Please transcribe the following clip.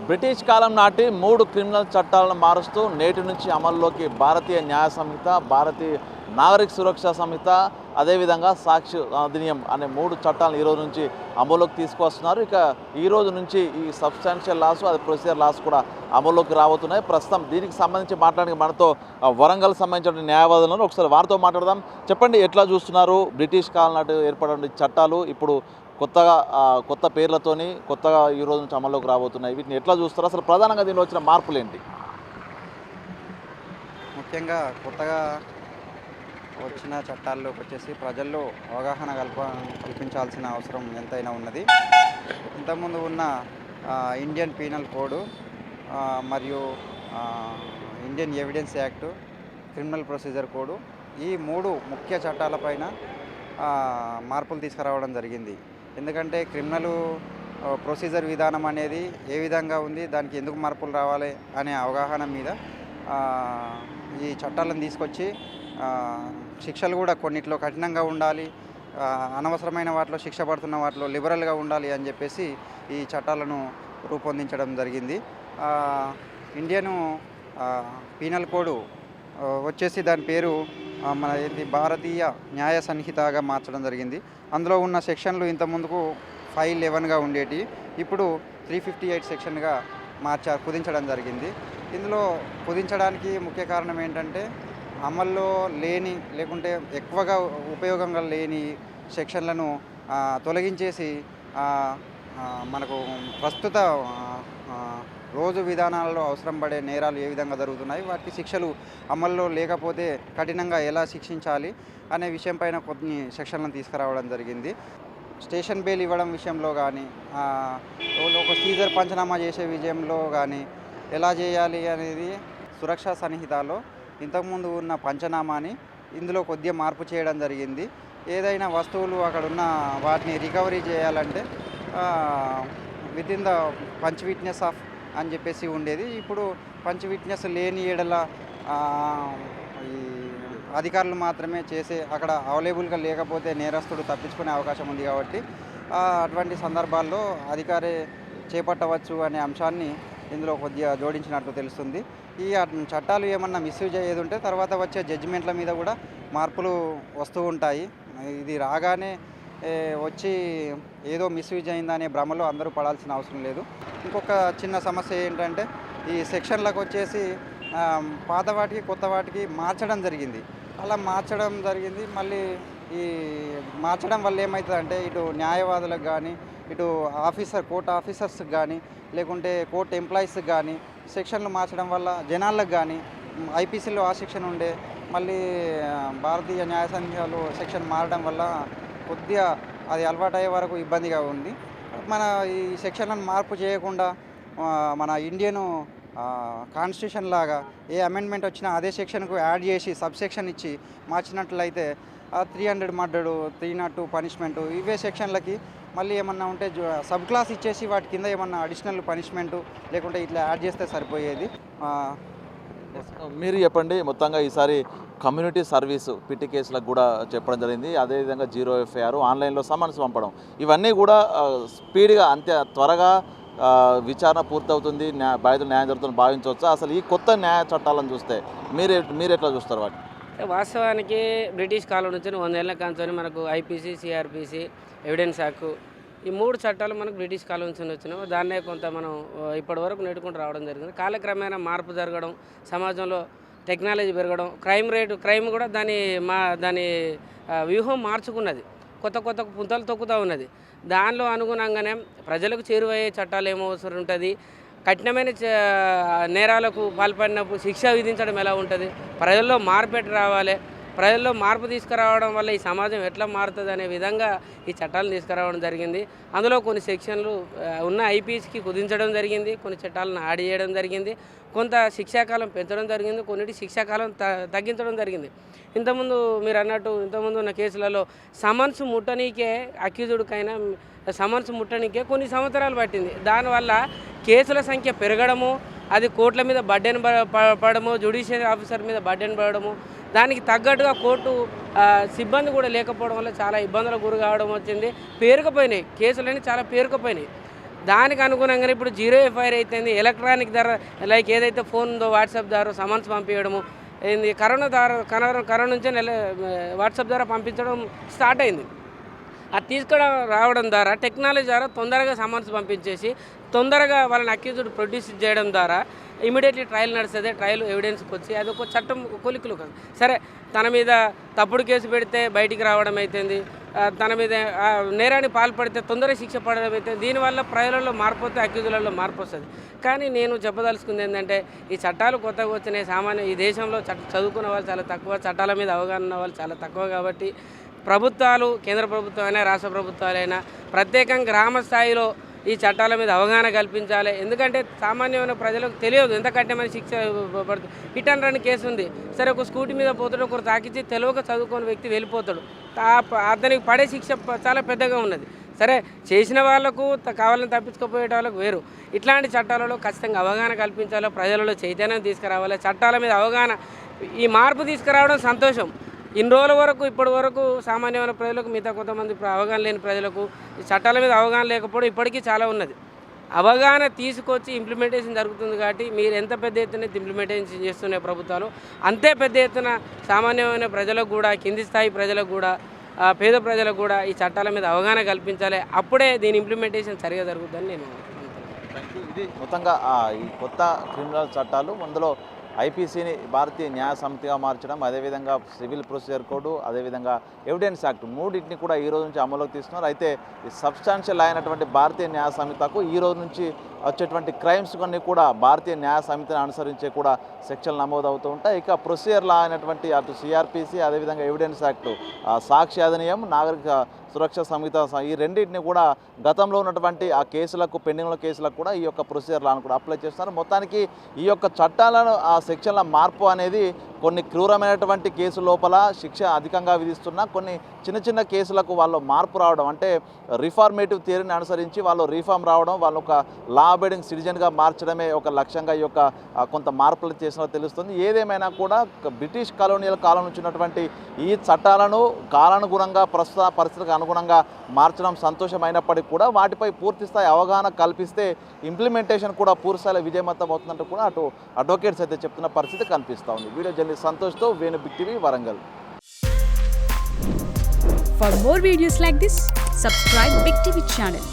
British కాలం నాటి 3 criminal చట్టాలను మారుస్తూ నేటి నుంచి అమల్లోకి భారతీయ న్యాయ సంహిత, భారతీయ నాగరిక సురక్షా సంహిత, అదేవిధంగా సాక్షి అధినియం అనే 3 చట్టాలను ఈరోజు నుంచి అమల్లోకి తీసుకొస్తున్నారు. ఇక ఈ రోజు నుంచి ఈ సబ్స్టాన్షియల్ లాస్, అది ప్రొసీజర్ లాస్ కూడా అమల్లోకి రాబోతున్నాయి. ప్రస్తుతం దీనికి సంబంధించి మాట్లాడడానికి మనతో వరంగల్ సంబంధించిన న్యాయవాదులను ఒకసారి వారితో మాట్లాడదాం. చెప్పండి, ఎట్లా చూస్తున్నారు బ్రిటిష్ కాలం నాటి ఏర్పడిన చట్టాలు ఇప్పుడు కొత్త పేర్లతోని కొత్తగా ఈ రోజు నుంచి అమల్లోకి రాబోతున్నాయి, వీటిని ఎట్లా చూస్తారు? అసలు ప్రధానంగా దీనిలో వచ్చిన మార్పులు ఏంటి? ముఖ్యంగా కొత్తగా వచ్చిన చట్టాల్లోకి వచ్చేసి ప్రజల్లో అవగాహన కల్పించాల్సిన అవసరం ఎంతైనా ఉన్నది. ఇంతకుముందు ఉన్న ఇండియన్ పీనల్ కోడ్ మరియు Indian evidence act, criminal procedure code, ఈ 3 ముఖ్య చట్టాలపైన మార్పులు తీసుకురావడం జరిగింది. ఎందుకంటే క్రిమినల్ ప్రొసీజర్ విధానం అనేది ఏ విధంగా ఉంది, దానికి ఎందుకు మార్పులు రావాలి అనే అవగాహన మీద ఈ చట్టాలను తీసుకొచ్చి శిక్షలు కూడా కొన్నిట్లో కఠినంగా ఉండాలి, అనవసరమైన వాటిలో శిక్ష పడుతున్న వాటిలో లిబరల్గా ఉండాలి అని చెప్పేసి ఈ చట్టాలను రూపొందించడం జరిగింది. ఇండియన్ పీనల్ కోడ్ వచ్చేసి దాని పేరు మన భారతీయ న్యాయ సంహితగా మార్చడం జరిగింది. అందులో ఉన్న సెక్షన్లు ఇంత ముందుకు 511గా ఉండేటి, ఇప్పుడు 358 సెక్షన్గా కుదించడం జరిగింది. ఇందులో కుదించడానికి ముఖ్య కారణం ఏంటంటే అమల్లో లేని లేకుంటే ఎక్కువగా ఉపయోగంగా లేని సెక్షన్లను తొలగించేసి మనకు ప్రస్తుత రోజు విధానాలలో అవసరం పడే నేరాలు ఏ విధంగా జరుగుతున్నాయి, వాటికి శిక్షలు అమల్లో లేకపోతే కఠినంగా ఎలా శిక్షించాలి అనే విషయం పైన కొన్ని సెక్షన్లను తీసుకురావడం జరిగింది. స్టేషన్ బెయిల్ ఇవ్వడం విషయంలో కానీ, ఒక సీజర్ పంచనామా చేసే విషయంలో కానీ ఎలా చేయాలి అనేది సురక్షా సంహితలో ఇంతకుముందు ఉన్న పంచనామాని ఇందులో కొద్దిగా మార్పు చేయడం జరిగింది. ఏదైనా వస్తువులు అక్కడ ఉన్న వాటిని రికవరీ చేయాలంటే with in the punch witness of అని చెప్పేసి ఉండేది. ఇప్పుడు పంచ్ విట్నెస్ లేని ఏడల ఈ అధికారులు మాత్రమే చేసే, అక్కడ అవైలబుల్గా లేకపోతే నేరస్తుడు తప్పించుకునే అవకాశం ఉంది కాబట్టి అటువంటి సందర్భాల్లో అధికారే చేపట్టవచ్చు అనే అంశాన్ని ఇందులో కొద్దిగా జోడించినట్లు తెలుస్తుంది. ఈ చట్టాలు ఏమన్నా మిస్యూజ్ అయ్యేది ఉంటే తర్వాత వచ్చే జడ్జిమెంట్ల మీద కూడా మార్పులు వస్తూ ఉంటాయి. ఇది రాగానే వచ్చి ఏదో మిస్యూజ్ అయిందనే భ్రమలో అందరూ పడాల్సిన అవసరం లేదు. ఇంకొక చిన్న సమస్య ఏంటంటే ఈ సెక్షన్లకు వచ్చేసి పాత వాటికి కొత్త వాటికి మార్చడం జరిగింది. అలా మార్చడం జరిగింది. మళ్ళీ ఈ మార్చడం వల్ల ఏమవుతుందంటే ఇటు న్యాయవాదులకు కానీ, ఇటు కోర్టు ఆఫీసర్స్కి కానీ, లేకుంటే కోర్టు ఎంప్లాయీస్కి కానీ సెక్షన్లు మార్చడం వల్ల జనాలకు కానీ ఐపీసీలో ఆ సెక్షన్ ఉండే మళ్ళీ భారతీయ న్యాయ సంహితలో సెక్షన్ మారడం వల్ల కొద్దిగా అది అలవాటు అయ్యే వరకు ఇబ్బందిగా ఉంది. మన ఈ సెక్షన్లను మార్పు చేయకుండా మన ఇండియన్ కాన్స్టిట్యూషన్ లాగా ఏ అమెండ్మెంట్ వచ్చినా అదే సెక్షన్కు యాడ్ చేసి సబ్ సెక్షన్ ఇచ్చి మార్చినట్లయితే 300 మర్డరు, 302 పనిష్మెంటు, ఇవే సెక్షన్లకి మళ్ళీ ఏమన్నా ఉంటే సబ్ క్లాస్ ఇచ్చేసి వాటి కింద ఏమన్నా అడిషనల్ పనిష్మెంటు లేకుంటే ఇట్లా యాడ్ చేస్తే సరిపోయేది. మీరు చెప్పండి, మొత్తంగా ఈసారి కమ్యూనిటీ సర్వీసు పిటి కేసులకు కూడా చెప్పడం జరిగింది, అదేవిధంగా 0 FIR, ఆన్లైన్లో సమన్స్ పంపడం, ఇవన్నీ కూడా స్పీడ్గా త్వరగా విచారణ పూర్తవుతుంది, బాధితులు న్యాయం జరుగుతుంది భావించవచ్చా? అసలు ఈ కొత్త న్యాయ చట్టాలను చూస్తే మీరు ఎట్లా చూస్తారు వాటిని? వాస్తవానికి బ్రిటిష్ కాలం నుంచి 100 ఏళ్ళ కాంచని మనకు ఐపీసీ, సిఆర్పిసి, ఎవిడెన్స్ యాక్ట్, ఈ 3 చట్టాలు మనకు బ్రిటిష్ కాలం నుంచి వచ్చినాయి. దాన్నే కొంత మనం ఇప్పటి వరకు నెట్టుకుంటూ రావడం జరిగింది. కాలక్రమేణా మార్పు జరగడం, సమాజంలో టెక్నాలజీ పెరగడం, క్రైమ్ కూడా దాని వ్యూహం మార్చుకున్నది, కొత్త పుంతలు తొక్కుతూ ఉన్నది. దానిలో అనుగుణంగానే ప్రజలకు చేరువయ్యే చట్టాలు ఏమో అవసరం ఉంటుంది, కఠినమైన నేరాలకు పాల్పడినప్పుడు శిక్ష విధించడం ఎలా ఉంటుంది, ప్రజల్లో మార్పు రావాలి, ప్రజల్లో మార్పు తీసుకురావడం వల్ల ఈ సమాజం ఎట్లా మారుతుంది అనే విధంగా ఈ చట్టాలను తీసుకురావడం జరిగింది. అందులో కొన్ని సెక్షన్లు ఉన్న ఐపీఎస్కి కుదించడం జరిగింది, కొన్ని చట్టాలను యాడ్ చేయడం జరిగింది, కొంత శిక్షాకాలం పెంచడం జరిగింది, కొన్నిటి శిక్షాకాలం తగ్గించడం జరిగింది. మీరు అన్నట్టు ఇంతకుముందు ఉన్న కేసులలో సమన్స్ ముట్టనీకే అక్యూజుడికైనా సమన్స్ ముట్టనీకే కొన్ని సంవత్సరాలు పట్టింది. దానివల్ల కేసుల సంఖ్య పెరగడము, అది కోర్టుల మీద బర్డెన్ పడము, జ్యుడిషియల్ ఆఫీసర్ మీద బర్డెన్ పడము, దానికి తగ్గట్టుగా కోర్టు సిబ్బంది కూడా లేకపోవడం వల్ల చాలా ఇబ్బందులకు గురి కావడం వచ్చింది. పేరుకుపోయినాయి కేసులన్నీ, చాలా పేరుకుపోయినాయి. దానికి అనుగుణంగానే ఇప్పుడు జీరో ఎఫ్ఐఆర్ అయితేంది, ఎలక్ట్రానిక్ ద్వారా లైక్ ఏదైతే ఫోన్ ఉందో వాట్సాప్ ద్వారా సమన్స్ పంపించడము ఏంది, కరోనా నుంచే వాట్సాప్ ద్వారా పంపించడం స్టార్ట్ అయింది. అది తీసుకురా రావడం ద్వారా టెక్నాలజీ ద్వారా తొందరగా సమన్స్ పంపించేసి తొందరగా వాళ్ళని అక్యూజ్డ్ ప్రొడ్యూస్ చేయడం ద్వారా ఇమీడియట్లీ ట్రయల్ నడుస్తుంది. ట్రయల్ ఎవిడెన్స్కి వచ్చి అది ఒక చట్టం కొలికులు కాదు. సరే, తన మీద తప్పుడు కేసు పెడితే బయటికి రావడం అవుతుంది, తన మీద నేరాన్ని పాల్పడితే తొందరగా శిక్ష పడడం అవుతుంది. దీనివల్ల ప్రజలలో మార్పు వస్తే అక్యూజులలో మార్పు వస్తుంది. కానీ నేను చెప్పదలుచుకుంది ఏంటంటే, ఈ చట్టాలు కొత్తగా వచ్చినాయి. సామాన్య ఈ దేశంలో చదువుకున్న వాళ్ళు చాలా తక్కువ, చట్టాల మీద అవగాహన ఉన్న వాళ్ళు చాలా తక్కువ. కాబట్టి ప్రభుత్వాలు, కేంద్ర ప్రభుత్వమైనా రాష్ట్ర ప్రభుత్వాలైనా ప్రత్యేకంగా గ్రామ స్థాయిలో ఈ చట్టాల మీద అవగాహన కల్పించాలి. ఎందుకంటే సామాన్యమైన ప్రజలకు తెలియదు ఎంతకంటే మన శిక్ష పడుతుంది. హిట్ అండ్ రన్ కేసు ఉంది, సరే ఒక స్కూటీ మీద పోతాడు, ఒకరు తాకిచ్చి తెలియక చదువుకున్న వ్యక్తి వెళ్ళిపోతాడు, అతనికి పడే శిక్ష చాలా పెద్దగా ఉన్నది. సరే, చేసిన వాళ్ళకు కావాలని తప్పించుకుపోయే వాళ్ళకు వేరు. ఇట్లాంటి చట్టాలలో ఖచ్చితంగా అవగాహన కల్పించాలి, ప్రజలలో చైతన్యం తీసుకురావాలి. చట్టాల మీద అవగాహన, ఈ మార్పు తీసుకురావడం సంతోషం. ఇన్ని రోజుల వరకు ఇప్పటి వరకు సామాన్యమైన ప్రజలకు, మిగతా కొంతమంది అవగాహన లేని ప్రజలకు ఈ చట్టాల మీద అవగాహన లేకపోవడం ఇప్పటికీ చాలా ఉన్నది. అవగాహన తీసుకొచ్చి ఇంప్లిమెంటేషన్ జరుగుతుంది. కాబట్టి మీరు ఎంత పెద్ద ఎత్తున ఇంప్లిమెంటేషన్ చేస్తున్న ప్రభుత్వాలు అంతే పెద్ద ఎత్తున సామాన్యమైన ప్రజలకు కూడా, కింది స్థాయి ప్రజలకు కూడా, పేద ప్రజలకు కూడా ఈ చట్టాల మీద అవగాహన కల్పించాలి. అప్పుడే దీని ఇంప్లిమెంటేషన్ సరిగా జరుగుతుందని నేను అనుకుంటున్నాను. ఇది మొత్తంగా ఈ కొత్త క్రిమినల్ చట్టాలు, అందులో ఐపీసీని భారతీయ న్యాయ సమితిగా మార్చడం, అదేవిధంగా సివిల్ ప్రొసీజర్ కోడ్, అదేవిధంగా ఎవిడెన్స్ యాక్ట్, మూడింటిని కూడా ఈ రోజు నుంచి అమలులోకి తీస్తున్నారు. అయితే ఈ సబ్స్టాన్షియల్ అయినటువంటి భారతీయ న్యాయ సమితకు ఈ రోజు నుంచి వచ్చేటువంటి క్రైమ్స్ కొన్ని కూడా భారతీయ న్యాయ సమితిని అనుసరించే కూడా సెక్షన్లు నమోదవుతూ ఉంటాయి. ఇక ప్రొసీజర్ లా అయినటువంటి అటు సిఆర్పిసి, అదేవిధంగా ఎవిడెన్స్ యాక్ట్, సాక్షి అధినియం, నాగరిక సురక్ష సంహిత, ఈ రెండింటిని కూడా గతంలో ఉన్నటువంటి ఆ కేసులకు, పెండింగ్ల కేసులకు కూడా ఈ యొక్క ప్రొసీజర్ లాను కూడా అప్లై చేస్తున్నారు. మొత్తానికి ఈ యొక్క చట్టాలను, ఆ సెక్షన్ల మార్పు అనేది కొన్ని క్రూరమైనటువంటి కేసు లోపల శిక్ష అధికంగా విధిస్తున్నా, కొన్ని చిన్న చిన్న కేసులకు వాళ్ళు మార్పు రావడం, అంటే రిఫార్మేటివ్ థియరీని అనుసరించి వాళ్ళు రీఫార్మ్ రావడం, వాళ్ళు ఒక లా అబైడింగ్ సిటిజన్గా మార్చడమే ఒక లక్ష్యంగా ఈ యొక్క కొంత మార్పులు చేసినట్టు తెలుస్తుంది. ఏదేమైనా కూడా బ్రిటిష్ కాలోనియల్ కాలం నుంచి ఉన్నటువంటి ఈ చట్టాలను కాలానుగుణంగా, ప్రస్తుత పరిస్థితులకు అనుగుణంగా మార్చడం సంతోషమైనప్పటికీ కూడా వాటిపై పూర్తిస్థాయి అవగాహన కల్పిస్తే ఇంప్లిమెంటేషన్ కూడా పూర్తిస్థాయిలో విజయవంతం అవుతుందంటూ కూడా అటు అడ్వకేట్స్ అయితే చెప్తున్న పరిస్థితి కనిపిస్తూ ఉంది. వీడియో జర్నలిస్ట్ సంతోష్తో Venu, big TV, Warangal. For more videos like this, subscribe Big TV channel.